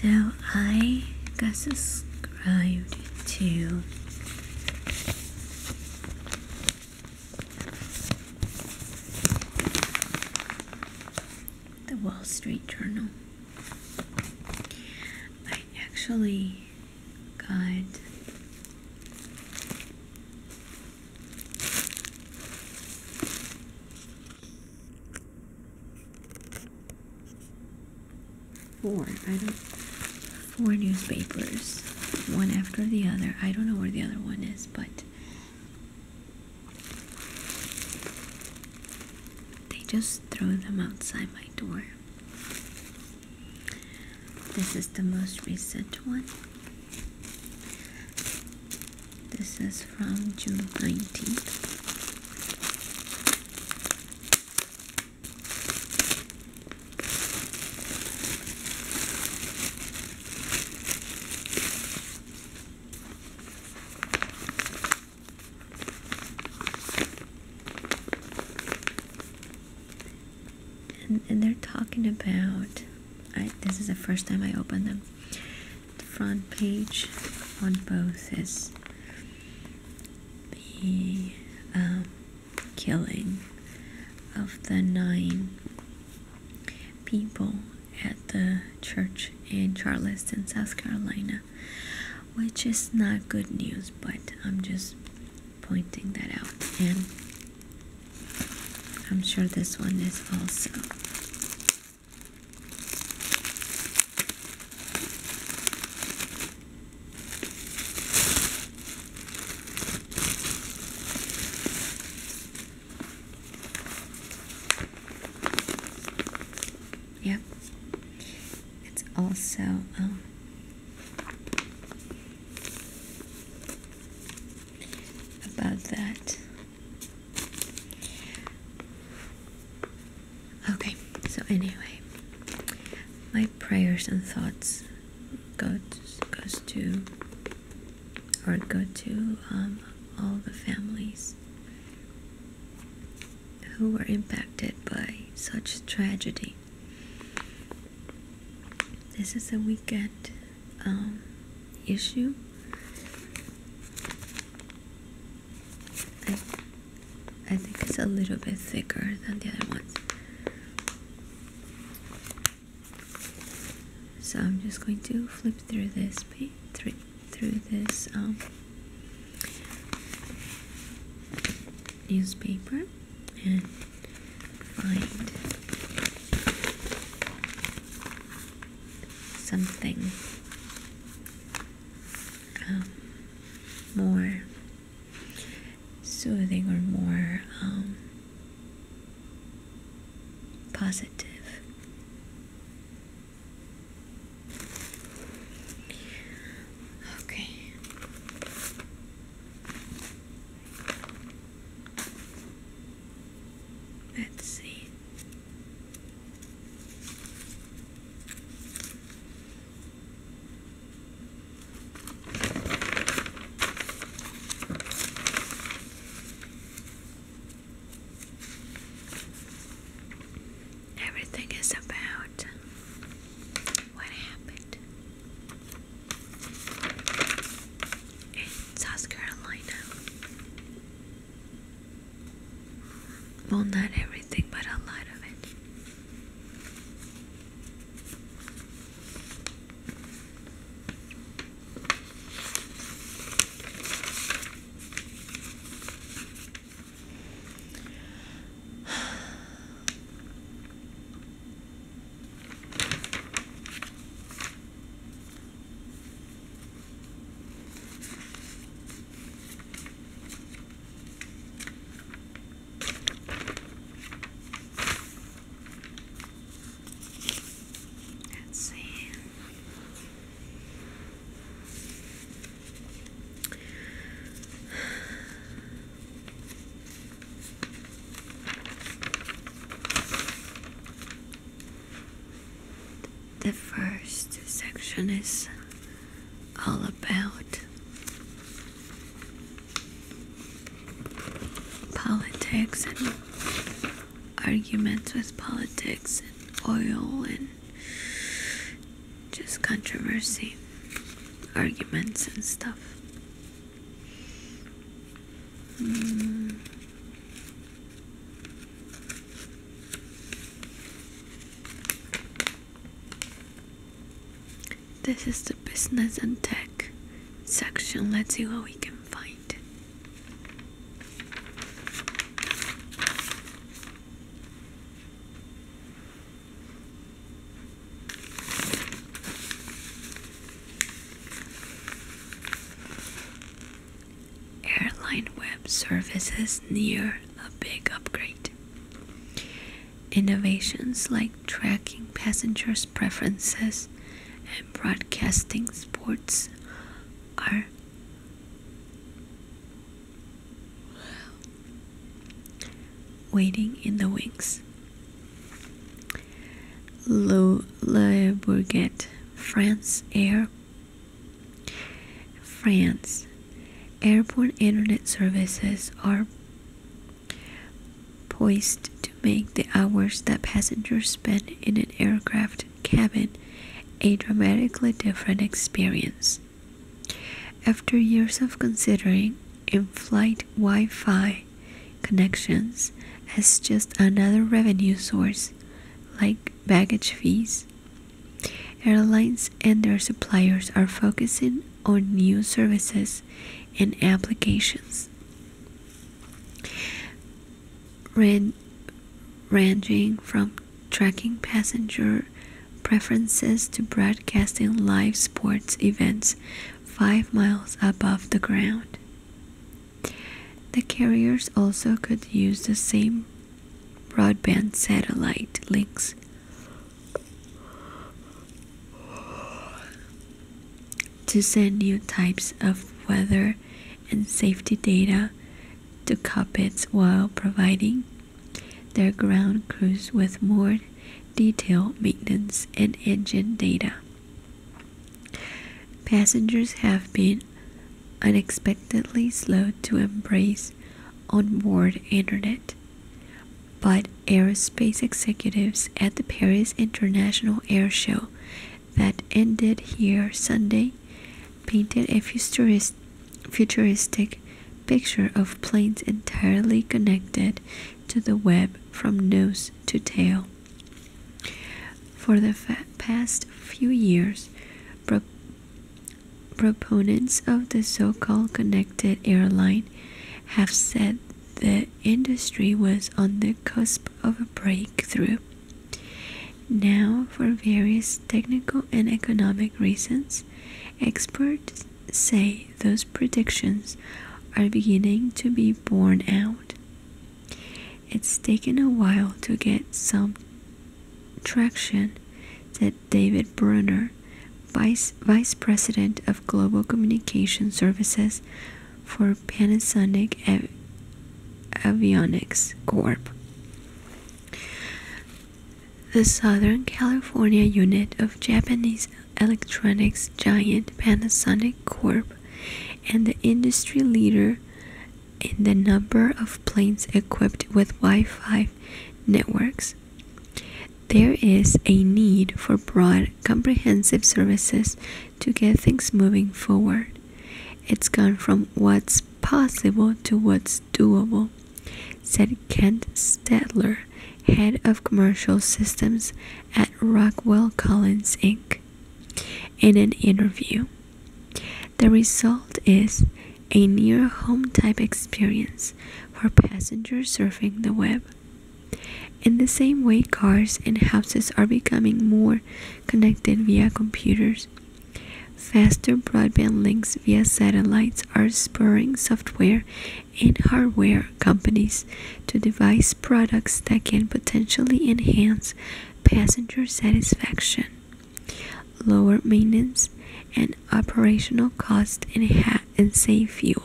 So I got subscribed to the Wall Street Journal. I actually got four newspapers, one after the other. I don't know where the other one is, but they just throw them outside my door. This is the most recent one. This is from June 19th. And they're talking about, this is the first time I opened them. The front page on both is the killing of the 9 people at the church in Charleston, South Carolina, which is not good news, but I'm just pointing that out. And I'm sure this one is also. Yep, it's also about that. Okay, so anyway, my prayers and thoughts go to all the families who were impacted by such tragedy. This is a weekend issue. I think it's a little bit thicker than the other ones. So I'm just going to flip through this newspaper and find something more soothing or more positive. Okay. Let's see. Everything is about what happened in South Carolina. Well, not everything, but a lot of it. The first section is all about politics and arguments with politics and oil and just controversy, arguments and stuff. This is the business and tech section. Let's see what we can find. Airline web services near a big upgrade. Innovations like tracking passengers' preferences and broadcasting sports are waiting in the wings. Le Bourget, France airport internet services are poised to make the hours that passengers spend in an aircraft cabin a dramatically different experience. After years of considering in-flight Wi-Fi connections as just another revenue source, like baggage fees, airlines and their suppliers are focusing on new services and applications, ranging from tracking passenger preferences to broadcasting live sports events 5 miles above the ground. The carriers also could use the same broadband satellite links to send new types of weather and safety data to cockpits while providing their ground crews with more detailed maintenance and engine data. Passengers have been unexpectedly slow to embrace onboard internet, but aerospace executives at the Paris International Air Show that ended here Sunday painted a futuristic picture of planes entirely connected to the web from nose to tail. For the past few years, proponents of the so-called connected airline have said the industry was on the cusp of a breakthrough. Now, for various technical and economic reasons, experts say those predictions are beginning to be borne out. It's taken a while to get some traction, said David Brunner, Vice President of Global Communication Services for Panasonic Avionics Corp. The Southern California unit of Japanese electronics giant Panasonic Corp. And the industry leader in the number of planes equipped with Wi-Fi networks. There is a need for broad, comprehensive services to get things moving forward. It's gone from what's possible to what's doable, said Kent Stadler, head of commercial systems at Rockwell Collins Inc., in an interview. The result is a near-home type experience for passengers surfing the web. In the same way cars and houses are becoming more connected via computers, faster broadband links via satellites are spurring software and hardware companies to devise products that can potentially enhance passenger satisfaction, lower maintenance and operational cost, and save fuel.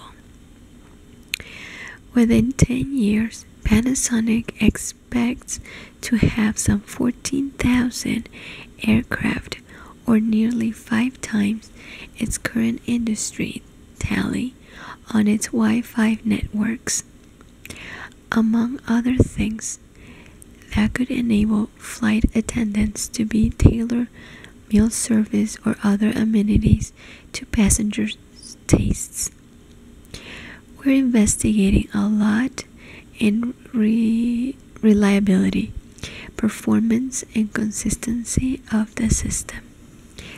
Within 10 years, Panasonic expects to have some 14,000 aircraft, or nearly 5 times its current industry tally, on its Wi-Fi networks. Among other things, that could enable flight attendants to be meal service, or other amenities to passengers' tastes. We're investigating a lot in reliability, performance, and consistency of the system,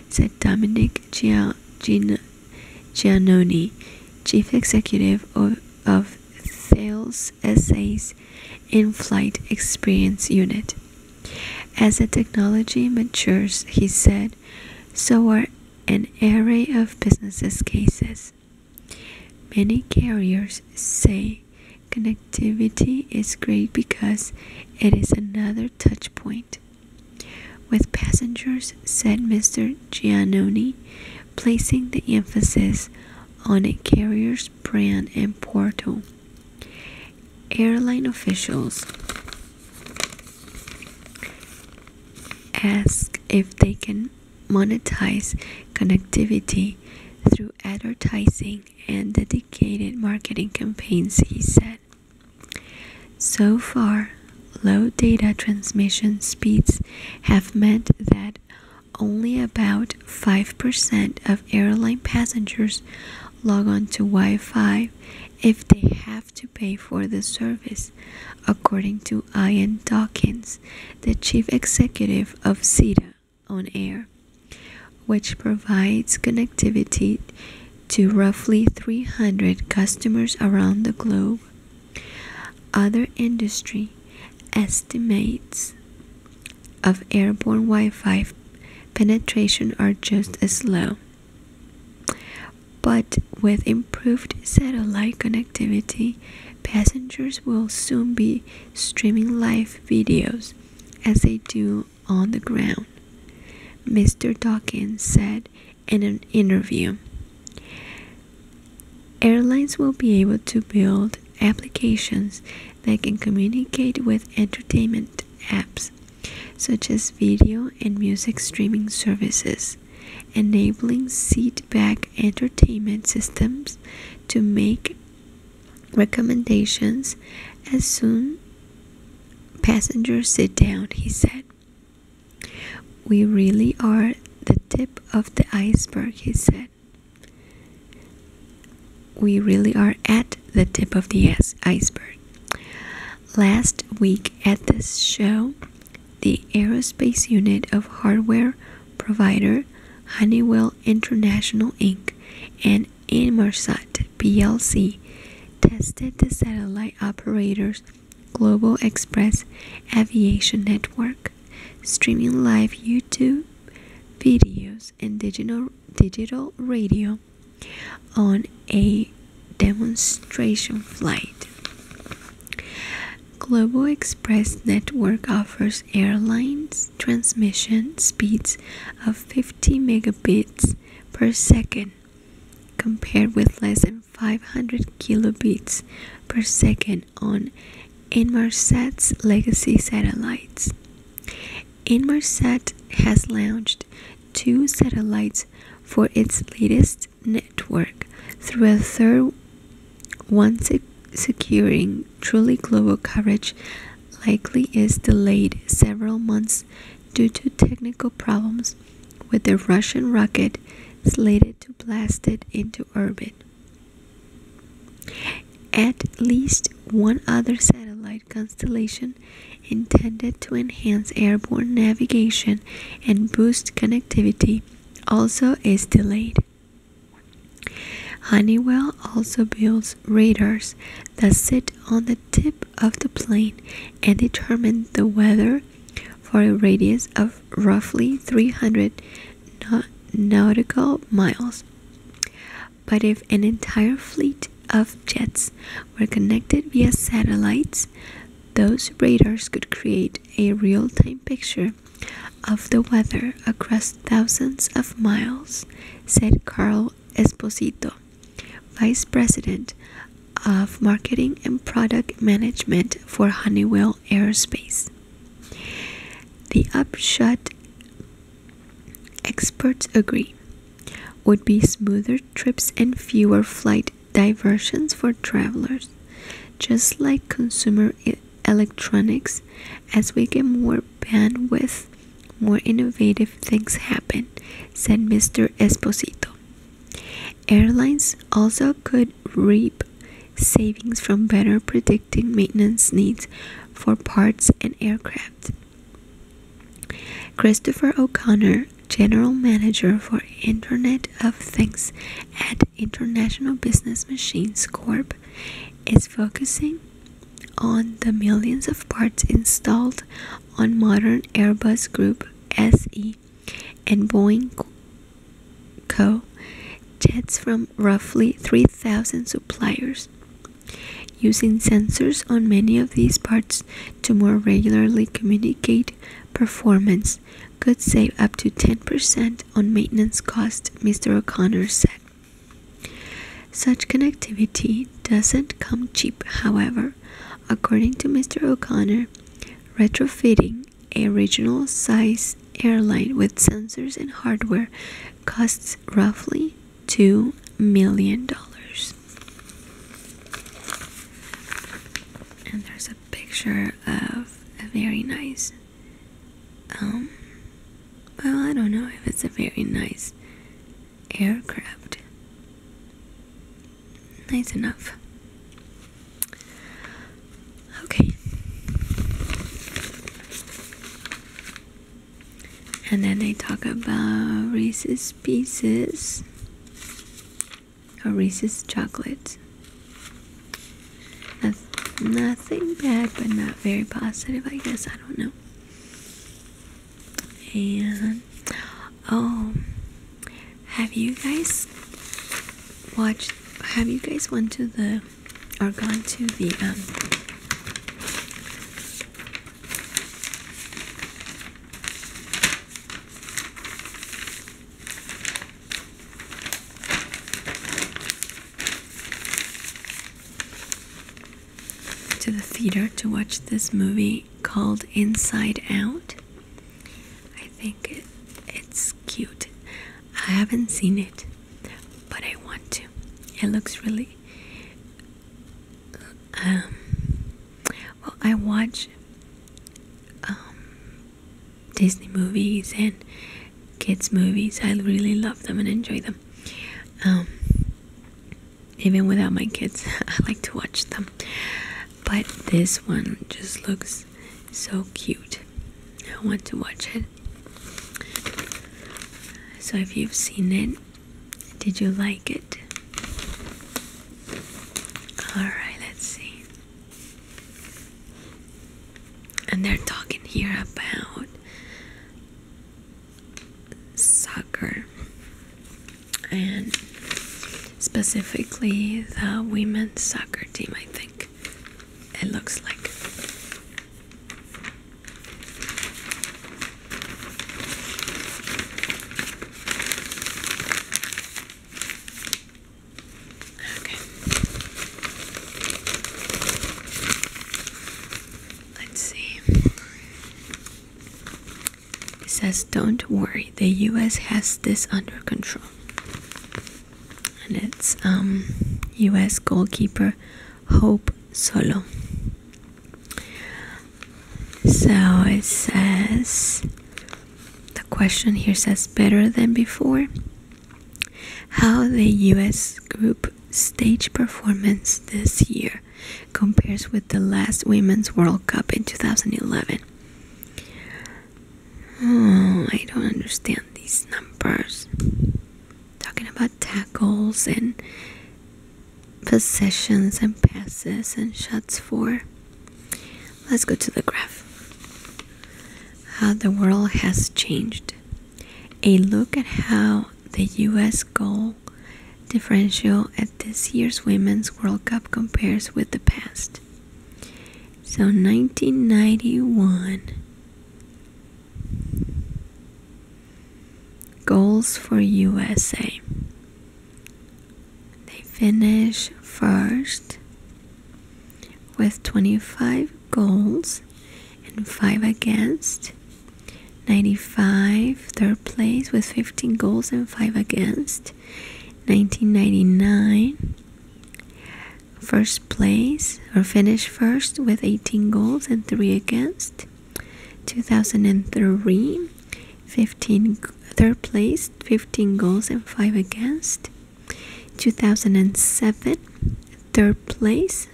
said Dominic Giannoni, Chief Executive of Thales SA's In-Flight Experience Unit. As the technology matures, he said, so are an array of business cases. Many carriers say connectivity is great because it is another touch point with passengers, said Mr. Giannoni, placing the emphasis on a carrier's brand and portal. Airline officials ask if they can monetize connectivity through advertising and dedicated marketing campaigns, he said. So far, low data transmission speeds have meant that only about 5% of airline passengers log on to Wi-Fi if they have to pay for the service, according to Ian Dawkins, the chief executive of SITA On Air, which provides connectivity to roughly 300 customers around the globe. Other industry estimates of airborne Wi-Fi penetration are just as low. But with improved satellite connectivity, passengers will soon be streaming live videos as they do on the ground, Mr. Dawkins said in an interview. Airlines will be able to build applications that can communicate with entertainment apps, such as video and music streaming services, enabling seat-back entertainment systems to make recommendations as soon passengers sit down, he said. We really are the tip of the iceberg, he said. We really are at the tip of the iceberg. Last week at this show, the aerospace unit of hardware provider Honeywell International Inc. and Inmarsat plc tested the satellite operator's Global Express Aviation Network, streaming live YouTube videos and digital radio on a demonstration flight. Global Express Network offers airlines transmission speeds of 50 megabits per second, compared with less than 500 kilobits per second on Inmarsat's legacy satellites. Inmarsat has launched 2 satellites for its latest network, through a third one securing truly global coverage likely is delayed several months due to technical problems with the Russian rocket slated to blast it into orbit. At least one other satellite constellation intended to enhance airborne navigation and boost connectivity also is delayed. Honeywell also builds radars that sit on the tip of the plane and determine the weather for a radius of roughly 300 nautical miles. But if an entire fleet of jets were connected via satellites, those radars could create a real-time picture of the weather across thousands of miles, said Carl Esposito, Vice President of Marketing and Product Management for Honeywell Aerospace. The upshot, experts agree, would be smoother trips and fewer flight diversions for travelers, just like consumer electronics. As we get more bandwidth, more innovative things happen, said Mr. Esposito. Airlines also could reap savings from better predicting maintenance needs for parts and aircraft. Christopher O'Connor, General Manager for Internet of Things at International Business Machines Corp., is focusing on the millions of parts installed on modern Airbus Group SE and Boeing Co. jets from roughly 3,000 suppliers. Using sensors on many of these parts to more regularly communicate performance could save up to 10% on maintenance costs, Mr. O'Connor said. Such connectivity doesn't come cheap, however. According to Mr. O'Connor, retrofitting a regional size airline with sensors and hardware costs roughly $2 million. And there's a picture of a very nice, well, I don't know if it's a very nice aircraft. Nice enough. Okay. And then they talk about Reese's Pieces or Reese's chocolates. Nothing bad, but not very positive, I guess. I don't know. And have you guys went to the or gone to the theater to watch this movie called Inside Out? I think it's cute. I haven't seen it, but I want to. It looks really well, I watch Disney movies and kids movies. I really love them and enjoy them. Even without my kids, I like to watch them. But this one just looks so cute. I want to watch it. So if you've seen it, did you like it? Alright, let's see. And they're talking here about soccer, and specifically the women's soccer team, I think it looks like. Okay. Let's see. It says, don't worry, the US has this under control. And it's US goalkeeper Hope Solo. So it says, the question here says, better than before? How the US group stage performance this year compares with the last Women's World Cup in 2011. Oh, I don't understand these numbers. Talking about tackles and possessions and passes and shots for. Let's go to the graph. How the world has changed. A look at how the US goal differential at this year's Women's World Cup compares with the past. So 1991 goals for USA. They finish first with 25 goals and 5 against. 95 third place with 15 goals and 5 against. 1999 first place or finished first with 18 goals and 3 against. 2003 third place, 15 goals and 5 against. 2007, third place,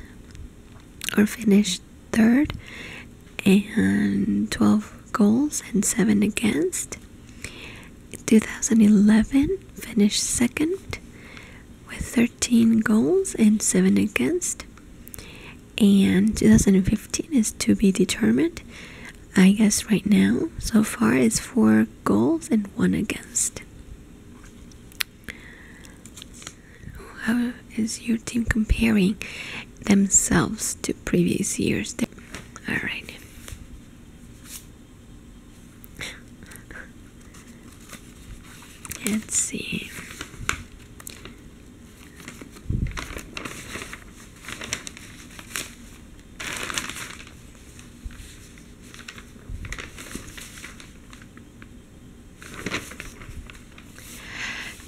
or finished third, and 12 goals and 7 against. 2011, finished second with 13 goals and 7 against. And 2015 is to be determined. I guess right now, so far, is 4 goals and 1 against. How is your team comparing themselves to previous years? Alright. Let's see.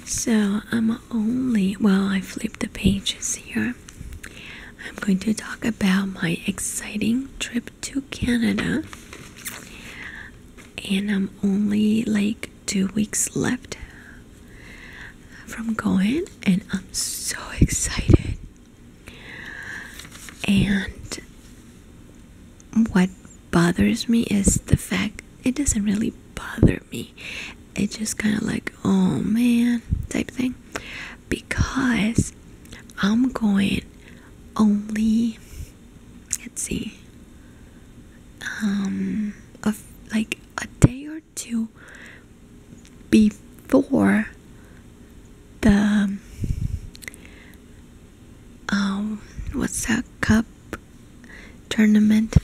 So I flipped the pages here. I'm going to talk about my exciting trip to Canada. And I'm only like 2 weeks left from going, and I'm so excited. And what bothers me is the fact it doesn't really bother me. It's just kind of like, oh man, type thing, because I'm going only, let's see, like a day or two before the what's that cup tournament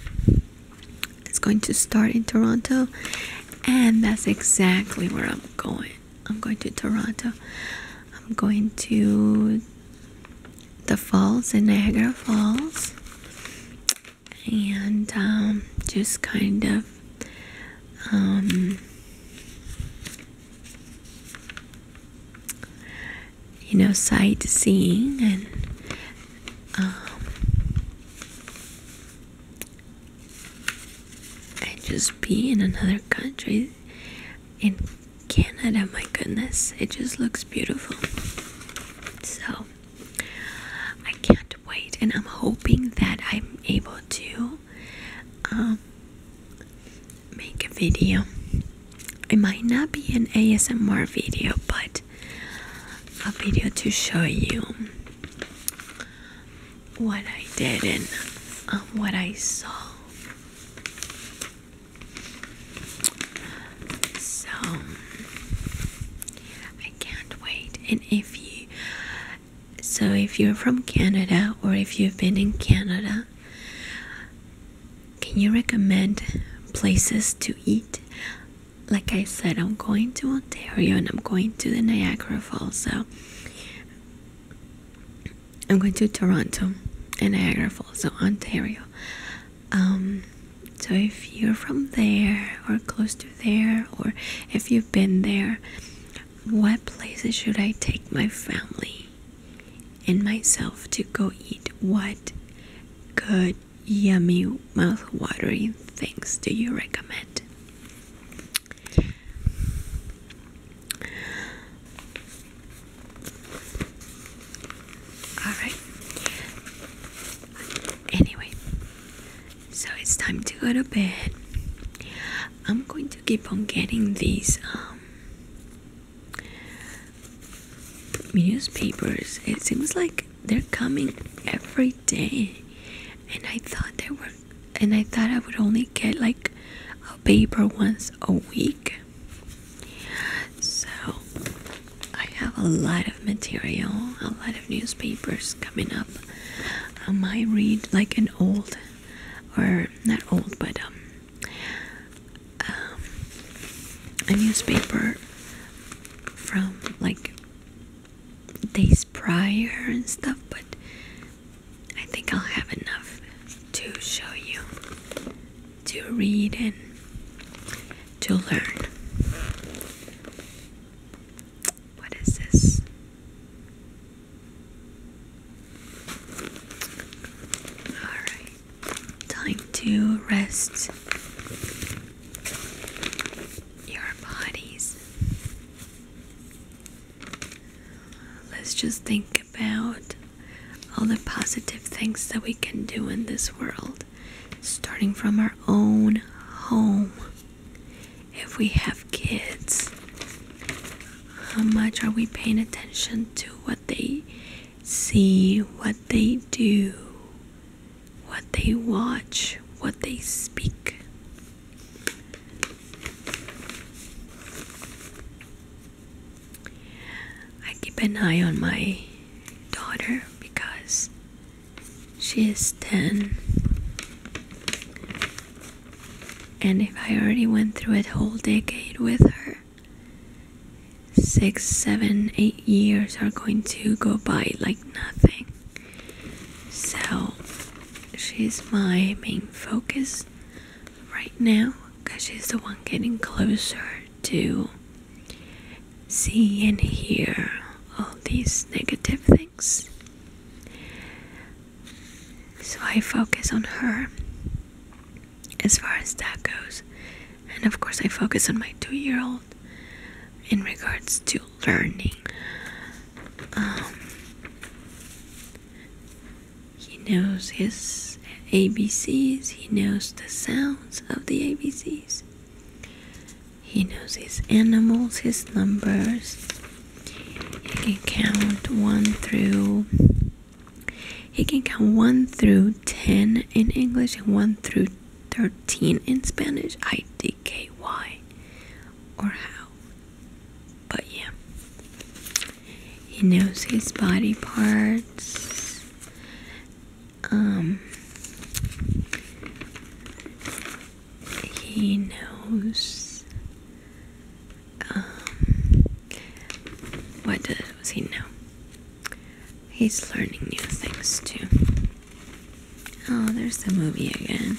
is going to start in Toronto. And that's exactly where I'm going. I'm going to Toronto. I'm going to the falls in Niagara Falls. And just kind of sightseeing and just be in another country. In Canada, my goodness, it just looks beautiful. So I can't wait, and I'm hoping that I'm able to make a video. It might not be an ASMR video, but a video to show you what I did and what I saw. I can't wait. And if you're from Canada, or if you've been in Canada, can you recommend places to eat? Like I said, I'm going to Ontario and I'm going to the Niagara Falls, so I'm going to Toronto and Niagara Falls, so Ontario. So if you're from there or close to there, or if you've been there, what places should I take my family and myself to go eat? What good, yummy, mouth-watering things do you recommend? Alright. Anyway, so it's time to go to bed. I'm going to keep on getting these newspapers. It seems like they're coming every day, and I thought I would only get like a paper once a week. So I have a lot of material, a lot of newspapers coming up. I might read like an old, or not old, but a newspaper from like days prior and stuff, but I think I'll have enough to show you, to read and to learn. What is this? Alright, time to rest your body. let's just think about all the positive things that we can do in this world, starting from our own home. If we have kids, how much are we paying attention to what they see, what they do, what they watch, what they speak? I keep an eye on my daughter because she is 10, and if I already went through a whole decade with her, 6, 7, 8 years are going to go by like nothing. So she's my main focus right now because she's the one getting closer to see and hear all these negative things. So I focus on her as far as that goes. And of course I focus on my 2-year-old in regards to learning. He knows his ABCs, he knows the sounds of the ABCs, he knows his animals, his numbers. He can count 1 through 10 in English and 1 through 13 in Spanish. IDKY or how. But yeah, he knows his body parts. He knows what does he know? He's learning new things too. Oh, there's the movie again.